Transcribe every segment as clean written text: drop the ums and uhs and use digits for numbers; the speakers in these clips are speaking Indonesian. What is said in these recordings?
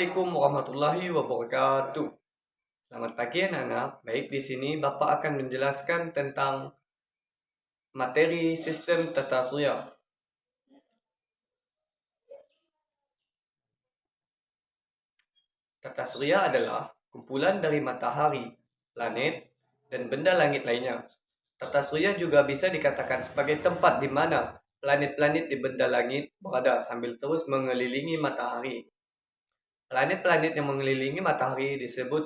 Assalamualaikum warahmatullahi wabarakatuh. Selamat pagi anak-anak. Baik, di sini Bapak akan menjelaskan tentang materi sistem tata surya. Tata surya adalah kumpulan dari matahari, planet, dan benda langit lainnya. Tata surya juga bisa dikatakan sebagai tempat di mana planet-planet di benda langit berada sambil terus mengelilingi matahari. Planet-planet yang mengelilingi matahari disebut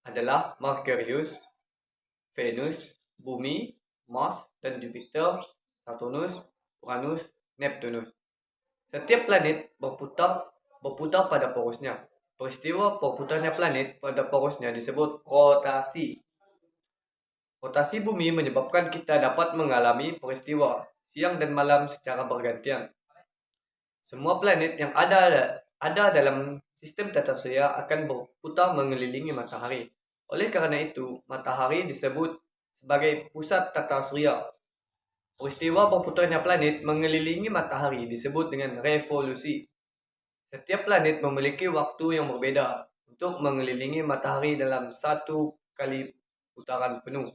adalah Merkurius, Venus, Bumi, Mars, dan Jupiter, Saturnus, Uranus, Neptunus. Setiap planet berputar pada porosnya. Peristiwa berputarnya planet pada porosnya disebut rotasi. Rotasi bumi menyebabkan kita dapat mengalami peristiwa siang dan malam secara bergantian. Semua planet yang ada dalam sistem tata surya akan berputar mengelilingi matahari. Oleh karena itu, matahari disebut sebagai pusat tata surya. Peristiwa berputarnya planet mengelilingi matahari disebut dengan revolusi. Setiap planet memiliki waktu yang berbeda untuk mengelilingi matahari dalam satu kali putaran penuh.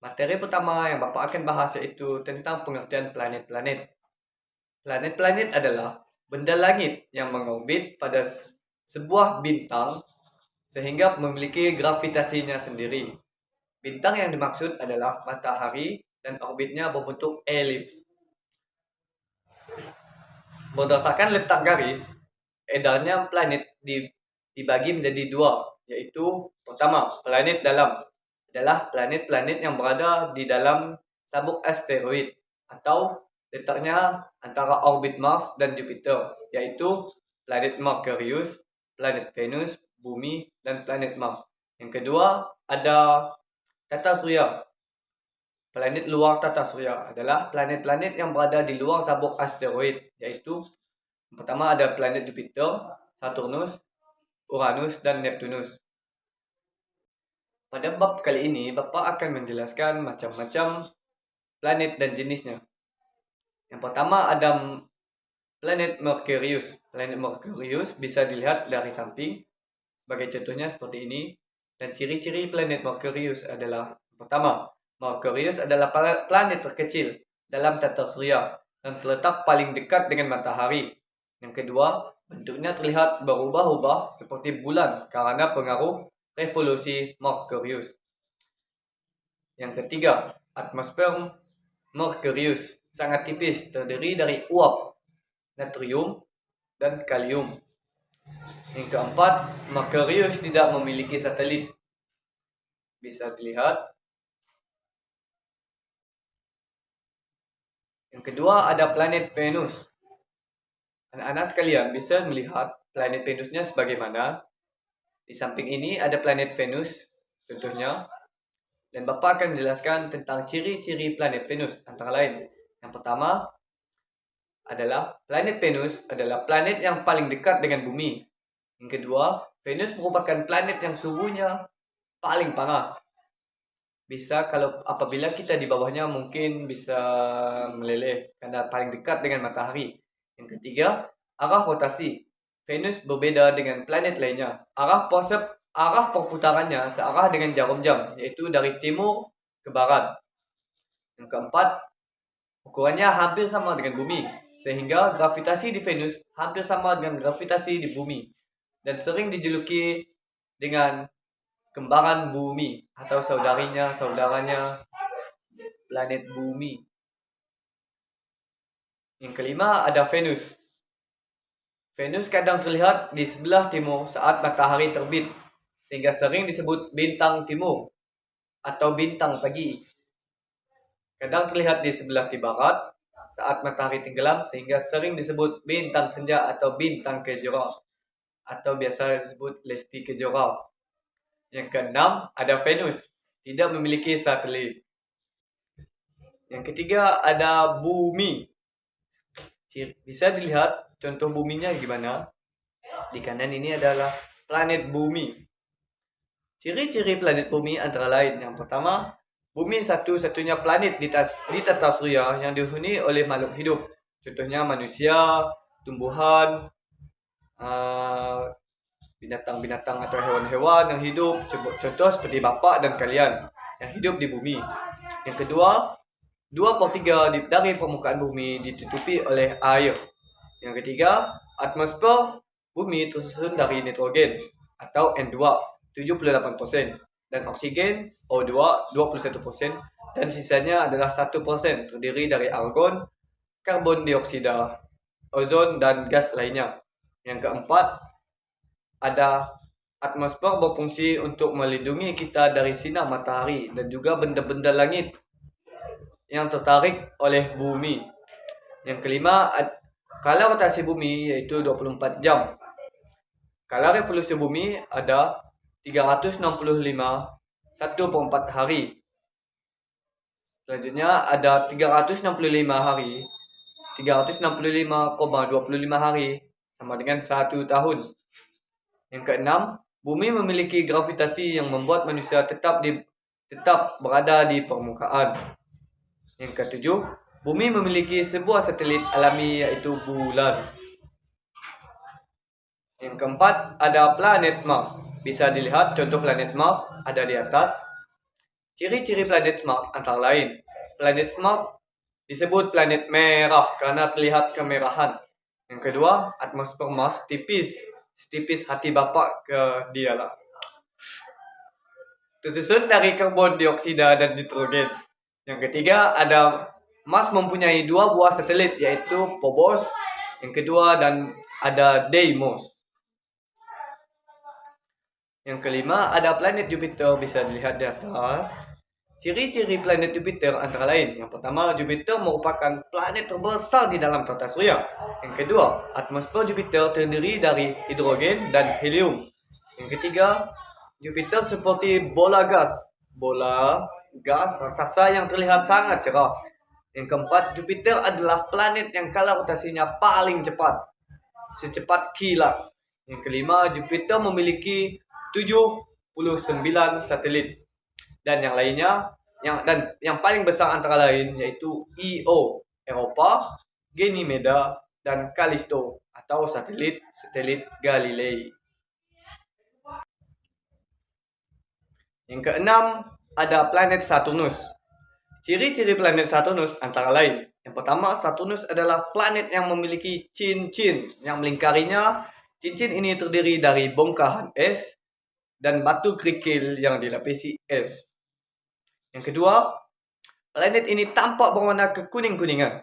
Materi pertama yang Bapak akan bahas yaitu tentang pengertian planet-planet. Planet-planet adalah benda langit yang mengorbit pada sebuah bintang sehingga memiliki gravitasinya sendiri. Bintang yang dimaksud adalah matahari dan orbitnya berbentuk elips. Berdasarkan letak garis, edarnya planet dibagi menjadi dua, yaitu pertama, planet dalam adalah planet-planet yang berada di dalam sabuk asteroid atau letaknya antara orbit Mars dan Jupiter, yaitu planet Merkurius, planet Venus, Bumi, dan planet Mars. Yang kedua, ada tata surya. Planet luar tata surya adalah planet-planet yang berada di luar sabuk asteroid, yaitu pertama ada planet Jupiter, Saturnus, Uranus, dan Neptunus. Pada bab kali ini, Bapak akan menjelaskan macam-macam planet dan jenisnya. Yang pertama ada planet Merkurius. Planet Merkurius bisa dilihat dari samping, sebagai contohnya seperti ini. Dan ciri-ciri planet Merkurius adalah, pertama, Merkurius adalah planet terkecil dalam tata surya dan terletak paling dekat dengan matahari. Yang kedua, bentuknya terlihat berubah-ubah seperti bulan karena pengaruh revolusi Merkurius. Yang ketiga, atmosfer Merkurius sangat tipis, terdiri dari uap, natrium, dan kalium. Yang keempat, Merkurius tidak memiliki satelit. Bisa dilihat. Yang kedua, ada planet Venus. Anak-anak sekalian bisa melihat planet Venusnya sebagaimana. Di samping ini ada planet Venus, contohnya. Dan Bapak akan menjelaskan tentang ciri-ciri planet Venus, antara lain. Yang pertama adalah planet Venus adalah planet yang paling dekat dengan bumi. Yang kedua, Venus merupakan planet yang suhunya paling panas. Apabila kita di bawahnya mungkin bisa meleleh karena paling dekat dengan matahari. Yang ketiga, arah rotasi. Venus berbeda dengan planet lainnya. Arah perputarannya searah dengan jarum jam, yaitu dari timur ke barat. Yang keempat, ukurannya hampir sama dengan bumi, sehingga gravitasi di Venus hampir sama dengan gravitasi di bumi, dan sering dijuluki dengan kembaran bumi atau saudaranya planet bumi. Yang kelima ada Venus. Venus kadang terlihat di sebelah timur saat matahari terbit, sehingga sering disebut bintang timur atau bintang pagi. Kadang terlihat di sebelah barat saat matahari tenggelam, sehingga sering disebut bintang senja atau bintang kejora, atau biasa disebut Lesti Kejora. Yang keenam ada Venus, tidak memiliki satelit. Yang ketiga ada Bumi. Bisa dilihat contoh buminya gimana. Di kanan ini adalah planet Bumi. Ciri-ciri planet Bumi antara lain, yang pertama, Bumi satu-satunya planet di tata surya yang dihuni oleh makhluk hidup. Contohnya manusia, tumbuhan, binatang-binatang atau hewan-hewan yang hidup, contoh seperti Bapak dan kalian yang hidup di bumi. Yang kedua, 2/3 dari permukaan bumi ditutupi oleh air. Yang ketiga, atmosfer bumi tersusun dari nitrogen atau N2 78%, dan oksigen O2 21%, dan sisanya adalah 1% terdiri dari argon, karbon dioksida, ozon, dan gas lainnya. Yang keempat, ada atmosfer berfungsi untuk melindungi kita dari sinar matahari dan juga benda-benda langit yang tertarik oleh bumi. Yang kelima, kala rotasi bumi yaitu 24 jam. Kala revolusi bumi ada 365 1/4 hari. Selanjutnya ada 365 hari. 365,25 hari sama dengan 1 tahun. Yang keenam, bumi memiliki gravitasi yang membuat manusia tetap berada di permukaan. Yang ketujuh, bumi memiliki sebuah satelit alami yaitu bulan. Yang keempat, ada planet Mars. Bisa dilihat contoh planet Mars ada di atas. Ciri-ciri planet Mars antara lain, planet Mars disebut planet merah karena terlihat kemerahan. Yang kedua, atmosfer Mars setipis hati Bapak ke dia lah. Tersusun dari karbon dioksida dan nitrogen. Yang ketiga, ada Mars mempunyai 2 buah satelit yaitu Phobos yang kedua dan ada Deimos. Yang kelima, ada planet Jupiter, bisa dilihat di atas. Ciri-ciri planet Jupiter antara lain, yang pertama, Jupiter merupakan planet terbesar di dalam tata surya. Yang kedua, atmosfer Jupiter terdiri dari hidrogen dan helium. Yang ketiga, Jupiter seperti bola gas raksasa yang terlihat sangat cerah. Yang keempat, Jupiter adalah planet yang kala rotasinya paling cepat, secepat kilat. Yang kelima, Jupiter memiliki 79 satelit, dan yang lainnya yang paling besar antara lain yaitu Io, Eropa, Ganymeda, dan Callisto atau satelit Galilei. Yang keenam, ada planet Saturnus. Ciri-ciri planet Saturnus antara lain, yang pertama, Saturnus adalah planet yang memiliki cincin yang melingkarinya. Cincin ini terdiri dari bongkahan es dan batu kerikil yang dilapisi es. Yang kedua, planet ini tampak berwarna kekuning-kuningan.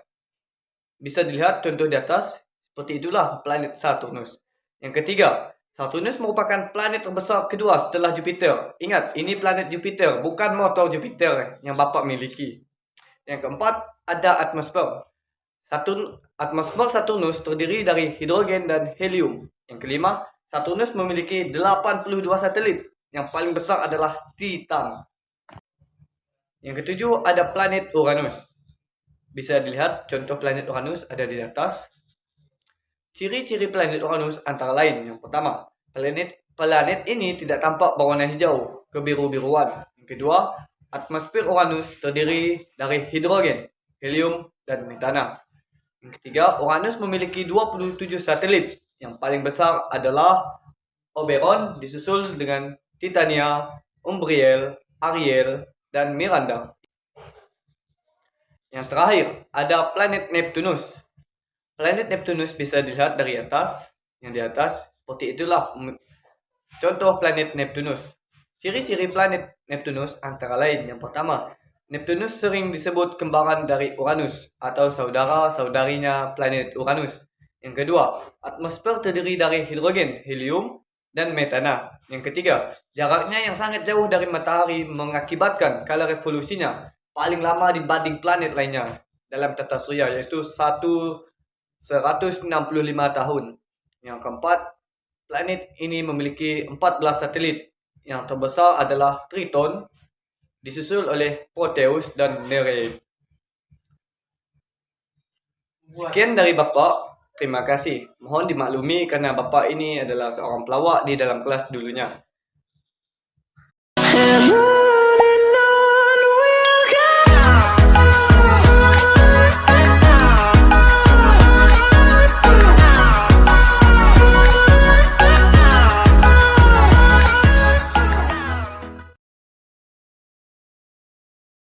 Bisa dilihat contoh di atas, seperti itulah planet Saturnus. Yang ketiga, Saturnus merupakan planet terbesar kedua setelah Jupiter. Ingat, ini planet Jupiter, bukan motor Jupiter yang Bapak miliki. Yang keempat, ada atmosfer. Atmosfer Saturnus terdiri dari hidrogen dan helium. Yang kelima, Saturnus memiliki 82 satelit. Yang paling besar adalah Titan. Yang ketujuh, ada planet Uranus. Bisa dilihat contoh planet Uranus ada di atas. Ciri-ciri planet Uranus antara lain, yang pertama, planet ini tidak tampak berwarna hijau, kebiru-biruan. Yang kedua, atmosfer Uranus terdiri dari hidrogen, helium, dan metana. Yang ketiga, Uranus memiliki 27 satelit. Yang paling besar adalah Oberon, disusul dengan Titania, Umbriel, Ariel, dan Miranda. Yang terakhir, ada planet Neptunus. Planet Neptunus bisa dilihat dari atas. Yang di atas, seperti itulah contoh planet Neptunus. Ciri-ciri planet Neptunus antara lain, yang pertama, Neptunus sering disebut kembaran dari Uranus atau saudara-saudarinya planet Uranus. Yang kedua, atmosfer terdiri dari hidrogen, helium, dan metana. Yang ketiga, jaraknya yang sangat jauh dari matahari mengakibatkan kala revolusinya paling lama dibanding planet lainnya dalam tata surya, yaitu 165 tahun. Yang keempat, planet ini memiliki 14 satelit. Yang terbesar adalah Triton, disusul oleh Proteus dan Nereid. Sekian dari Bapak. Terima kasih. Mohon dimaklumi karena Bapak ini adalah seorang pelawak di dalam kelas dulunya.